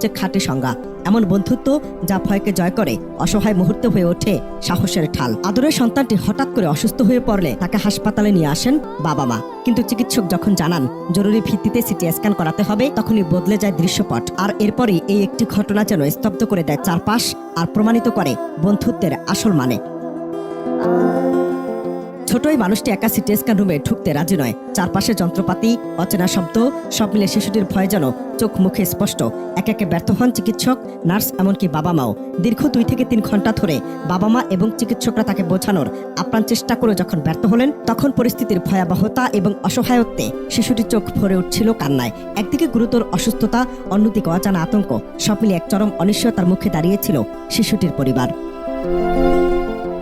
সবচেয়ে খাঁটি সংজ্ঞা। এমন বন্ধুত্ব যা ভয়কে জয় করে, অসহায় মুহূর্তে হয়ে ওঠে সাহসের ঢাল। আদরের সন্তানটি হঠাৎ করে অসুস্থ হয়ে পড়লে তাকে হাসপাতালে নিয়ে আসেন বাবা মা, কিন্তু চিকিৎসক যখন জানান জরুরি ভিত্তিতে সিটি স্ক্যান করাতে হবে, তখনই বদলে যায় দৃশ্যপট। আর এরপরই এই একটি ঘটনা যেন স্তব্ধ করে দেয় চারপাশ আর প্রমাণিত করে বন্ধুত্বের আসল মানে। ছোট এই মানুষটি একা সিটি স্ক্যান রুমে ঢুকতে রাজি নয়। চারপাশে যন্ত্রপাতি, অচেনা শব্দ, সব মিলে শিশুটির ভয় যেন চোখ মুখে স্পষ্ট। একে একে ব্যর্থ হন চিকিৎসক, নার্স, এমনকি বাবা মাও। দীর্ঘ 2 থেকে 3 ঘন্টা ধরে বাবা মা এবং চিকিৎসকরা তাকে বোঝানোর আপ্রাণ চেষ্টা করে যখন ব্যর্থ হলেন, তখন পরিস্থিতির ভয়াবহতা এবং অসহায়ত্বে শিশুটির চোখ ভরে উঠছিল কান্নায়। একদিকে গুরুতর অসুস্থতা, অন্যদিকে অজানা আতঙ্ক, সব মিলে এক চরম অনিশ্চয়তার মুখে দাঁড়িয়েছিল শিশুটির পরিবার।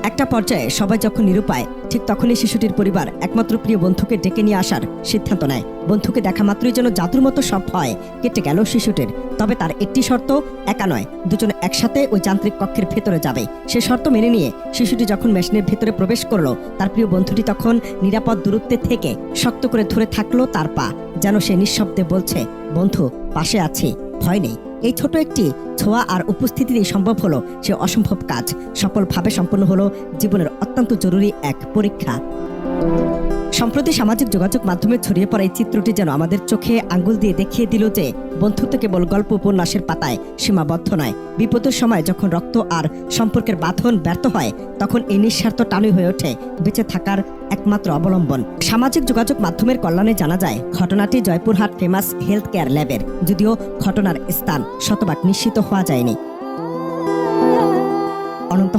একটা পর্যায়ে সবাই যখন নিরুপায়, ঠিক তখনই শিশুটির পরিবার একমাত্র প্রিয় বন্ধুকে ডেকে নিয়ে আসার সিদ্ধান্ত নেয়। বন্ধুকে দেখা মাত্রই যেন জাদুর মতো সব ভয় কেটে গেল শিশুটির। তবে তার একটি শর্ত, একা নয়, দুজনে একসাথে ওই যান্ত্রিক কক্ষের ভেতরে যাবে। সে শর্ত মেনে নিয়ে শিশুটি যখন মেশিনের ভেতরে প্রবেশ করলো, তার প্রিয় বন্ধুটি তখন নিরাপদ দূরত্বে থেকে শক্ত করে ধরে থাকলো তার পা, যেন সে নিঃশব্দে বলছে, বন্ধু, পাশে আছি, ভয় নেই। এই ছোট একটি ছোঁয়া আর উপস্থিতিতেই সম্ভব হলো সে অসম্ভব কাজ। সফলভাবে সম্পন্ন হলো জীবনের অত্যন্ত জরুরি এক পরীক্ষা। সম্প্রতি সামাজিক যোগাযোগ মাধ্যমে ছড়িয়ে পড়া এই চিত্রটি যেন আমাদের চোখে আঙ্গুল দিয়ে দেখিয়ে দিল যে বন্ধুত্ব কেবল গল্প উপন্যাসের পাতায় সীমাবদ্ধ নয়। বিপদের সময় যখন রক্ত আর সম্পর্কের বাঁধন ব্যর্থ হয়, তখন এই নিঃস্বার্থ টানই হয়ে ওঠে বেঁচে থাকার একমাত্র অবলম্বন। সামাজিক যোগাযোগ মাধ্যমের কল্যাণে জানা যায় ঘটনাটি জয়পুরহাট ফেমাস হেলথ কেয়ার ল্যাবের, যদিও ঘটনার স্থান শতভাগ নিশ্চিত হওয়া যায়নি। অনন্ত